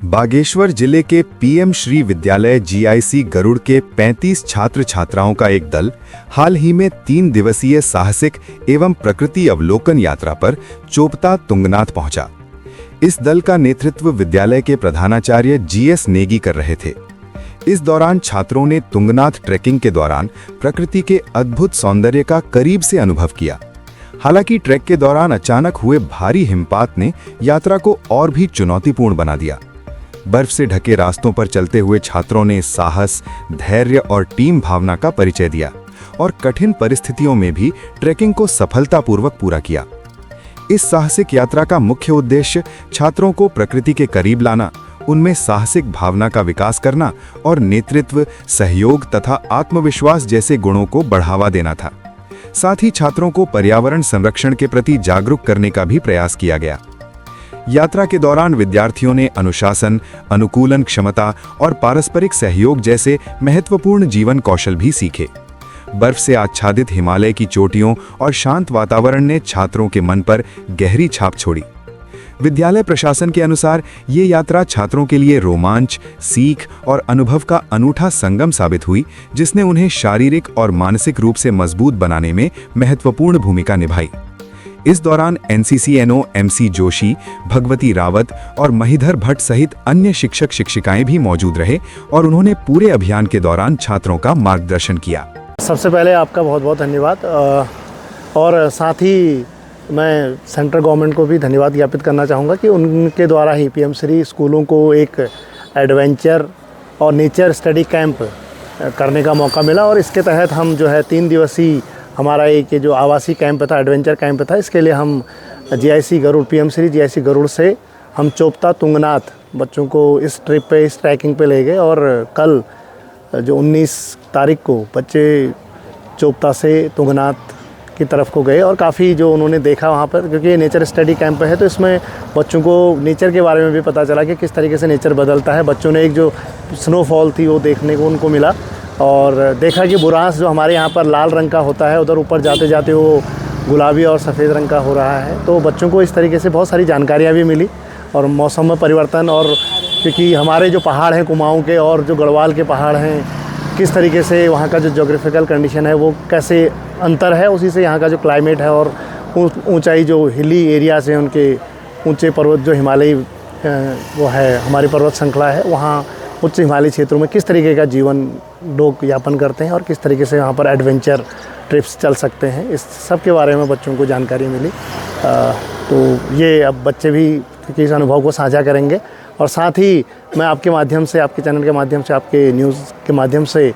बागेश्वर जिले के पीएम श्री विद्यालय जीआईसी गरुड़ के 35 छात्र छात्राओं का एक दल हाल ही में 3 दिवसीय साहसिक एवं प्रकृति अवलोकन यात्रा पर चोपता तुंगनाथ पहुंचा। इस दल का नेतृत्व विद्यालय के प्रधानाचार्य जीएस नेगी कर रहे थे। इस दौरान छात्रों ने तुंगनाथ ट्रैकिंग के दौरान प्रकृति के अद्भुत सौंदर्य का करीब से अनुभव किया। हालांकि ट्रैक के दौरान अचानक हुए भारी हिमपात ने यात्रा को और भी चुनौतीपूर्ण बना दिया। बर्फ से ढके रास्तों पर चलते हुए छात्रों ने साहस, धैर्य और टीम भावना का परिचय दिया और कठिन परिस्थितियों में भी ट्रैकिंग को सफलतापूर्वक पूरा किया। इस साहसिक यात्रा का मुख्य उद्देश्य छात्रों को प्रकृति के करीब लाना, उनमें साहसिक भावना का विकास करना और नेतृत्व, सहयोग तथा आत्मविश्वास जैसे गुणों को बढ़ावा देना था। साथ ही छात्रों को पर्यावरण संरक्षण के प्रति जागरूक करने का भी प्रयास किया गया। यात्रा के दौरान विद्यार्थियों ने अनुशासन, अनुकूलन क्षमता और पारस्परिक सहयोग जैसे महत्वपूर्ण जीवन कौशल भी सीखे। बर्फ से आच्छादित हिमालय की चोटियों और शांत वातावरण ने छात्रों के मन पर गहरी छाप छोड़ी। विद्यालय प्रशासन के अनुसार ये यात्रा छात्रों के लिए रोमांच, सीख और अनुभव का अनूठा संगम साबित हुई, जिसने उन्हें शारीरिक और मानसिक रूप से मजबूत बनाने में महत्वपूर्ण भूमिका निभाई। इस दौरान एनसीसीएनओ एमसी जोशी, भगवती रावत और महीधर भट्ट सहित अन्य शिक्षक शिक्षिकाएं भी मौजूद रहे और उन्होंने पूरे अभियान के दौरान छात्रों का मार्गदर्शन किया। सबसे पहले आपका बहुत बहुत धन्यवाद और साथ ही मैं सेंट्रल गवर्नमेंट को भी धन्यवाद ज्ञापित करना चाहूँगा कि उनके द्वारा ही पीएम श्री स्कूलों को एक एडवेंचर और नेचर स्टडी कैंप करने का मौका मिला और इसके तहत हम जो है 3 दिवसीय हमारा एक जो आवासीय कैंप था, एडवेंचर कैंप था, इसके लिए हम GIC Garud, PM Shri GIC Garud से हम चोपता तुंगनाथ बच्चों को इस ट्रिप पे, इस ट्रैकिंग पे ले गए और कल जो 19 तारीख को बच्चे चोपता से तुंगनाथ की तरफ को गए और काफ़ी जो उन्होंने देखा वहाँ पर, क्योंकि ये नेचर स्टडी कैंप है तो इसमें बच्चों को नेचर के बारे में भी पता चला कि किस तरीके से नेचर बदलता है। बच्चों ने एक जो स्नोफॉल थी वो देखने को उनको मिला और देखा कि बुरांस जो हमारे यहाँ पर लाल रंग का होता है, उधर ऊपर जाते जाते वो गुलाबी और सफ़ेद रंग का हो रहा है। तो बच्चों को इस तरीके से बहुत सारी जानकारियाँ भी मिली और मौसम में परिवर्तन, और क्योंकि हमारे जो पहाड़ हैं कुमाऊँ के और जो गढ़वाल के पहाड़ हैं, किस तरीके से वहाँ का जो जोग्राफिकल कंडीशन है वो कैसे अंतर है, उसी से यहाँ का जो क्लाइमेट है और ऊंचाई जो हिली एरियाज़ हैं, उनके ऊंचे पर्वत जो हिमालयी वो है हमारी पर्वत श्रृंखला है, वहाँ उच्च हिमालयी क्षेत्रों में किस तरीके का जीवन लोग यापन करते हैं और किस तरीके से यहाँ पर एडवेंचर ट्रिप्स चल सकते हैं, इस सब के बारे में बच्चों को जानकारी मिली। तो ये अब बच्चे भी इस अनुभव को साझा करेंगे और साथ ही मैं आपके माध्यम से, आपके चैनल के माध्यम से, आपके न्यूज़ के माध्यम से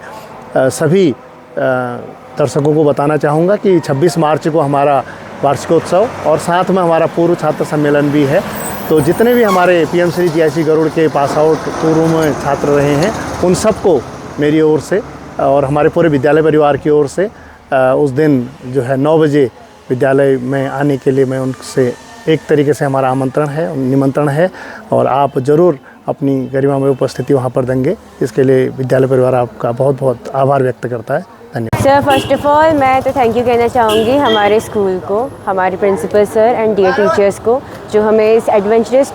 सभी दर्शकों को बताना चाहूँगा कि 26 मार्च को हमारा वार्षिकोत्सव और साथ में हमारा पूर्व छात्र सम्मेलन भी है। तो जितने भी हमारे पीएम श्री जीआईसी गरुड़ के पास आउट पूर्व में छात्र रहे हैं, उन सबको मेरी ओर से और हमारे पूरे विद्यालय परिवार की ओर से उस दिन जो है 9 बजे विद्यालय में आने के लिए मैं उनसे एक तरीके से हमारा आमंत्रण है, निमंत्रण है और आप ज़रूर अपनी गरिमा में उपस्थिति वहाँ पर देंगे। इसके लिए विद्यालय परिवार आपका बहुत बहुत आभार व्यक्त करता है। धन्यवाद। सर, फर्स्ट ऑफ ऑल मैं तो थैंक यू कहना चाहूँगी हमारे स्कूल को, हमारे principal sir and dear teachers को जो हमें इस एडवेंचरस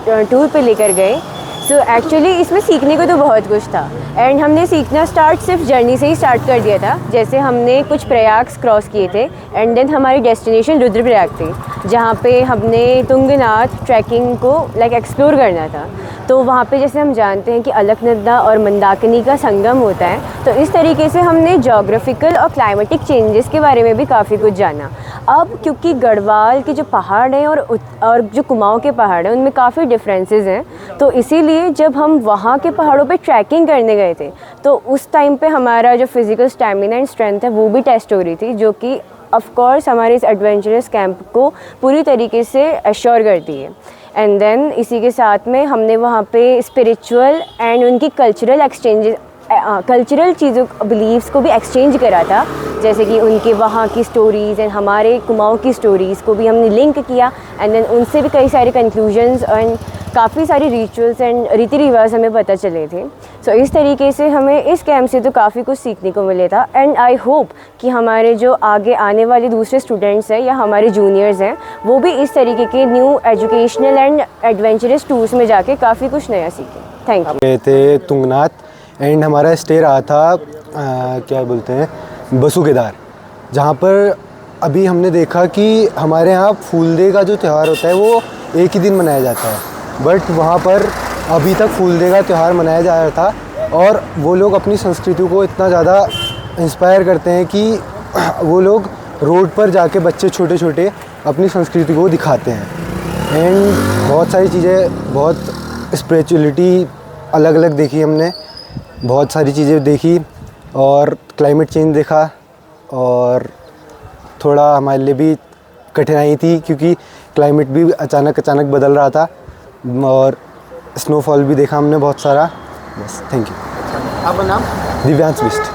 टूर पे लेकर गए। सो एक्चुअली इसमें सीखने को तो बहुत कुछ था एंड हमने सीखना स्टार्ट सिर्फ जर्नी से ही स्टार्ट कर दिया था। जैसे हमने कुछ प्रयाग क्रॉस किए थे एंड देन हमारी डेस्टिनेशन रुद्रप्रयाग थी, जहाँ पे हमने तुंगनाथ ट्रैकिंग को एक्सप्लोर करना था। तो वहाँ पे जैसे हम जानते हैं कि अलकनंदा और मंदाकिनी का संगम होता है, तो इस तरीके से हमने जोग्राफिकल और क्लाइमेटिक चेंजेस के बारे में भी काफ़ी कुछ जाना। अब क्योंकि गढ़वाल के जो पहाड़ हैं और जो कुमाऊँ के पहाड़ हैं उनमें काफ़ी डिफरेंसेस हैं, तो इसीलिए जब हम वहाँ के पहाड़ों पे ट्रैकिंग करने गए थे तो उस टाइम पे हमारा जो फिज़िकल स्टैमिना एंड स्ट्रेंथ है वो भी टेस्ट हो रही थी, जो कि ऑफ कोर्स हमारे इस एडवेंचरस कैंप को पूरी तरीके से एश्योर करती है। एंड देन इसी के साथ में हमने वहाँ पे स्पिरिचुअल एंड उनकी कल्चरल चीज़ों, बिलीव्स को भी एक्सचेंज करा था, जैसे कि उनके वहाँ की स्टोरीज़ एंड हमारे कुमाऊँ की स्टोरीज़ को भी हमने लिंक किया एंड देन उनसे भी कई सारे कंक्लूजन्स एंड काफ़ी सारे रिचुअल्स एंड रीति रिवाज हमें पता चले थे। सो इस तरीके से हमें इस कैंप से तो काफ़ी कुछ सीखने को मिले था। एंड आई होप कि हमारे जो आगे आने वाले दूसरे स्टूडेंट्स हैं या हमारे जूनियर्स हैं वो भी इस तरीके के new educational and adventurous tours में जाके काफ़ी कुछ नया सीखें। Thank you. गए थे तुंगनाथ एंड हमारा स्टे रहा था क्या बोलते हैं बसु केदार, जहाँ पर अभी हमने देखा कि हमारे यहाँ फूलदे का जो त्यौहार होता है वो एक ही दिन मनाया जाता है, बट वहाँ पर अभी तक फूलदे का त्यौहार मनाया जा रहा था। और वो लोग अपनी संस्कृति को इतना ज़्यादा इंस्पायर करते हैं कि वो लोग रोड पर जाके बच्चे छोटे छोटे अपनी संस्कृति को दिखाते हैं। एंड बहुत सारी चीज़ें, बहुत स्पिरिचुअलिटी अलग अलग देखी हमने, बहुत सारी चीज़ें देखी और क्लाइमेट चेंज देखा। और थोड़ा हमारे लिए भी कठिनाई थी क्योंकि क्लाइमेट भी अचानक बदल रहा था और स्नोफॉल भी देखा हमने बहुत सारा। बस, थैंक यू। आपका नाम? दिव्यांश बिष्ट।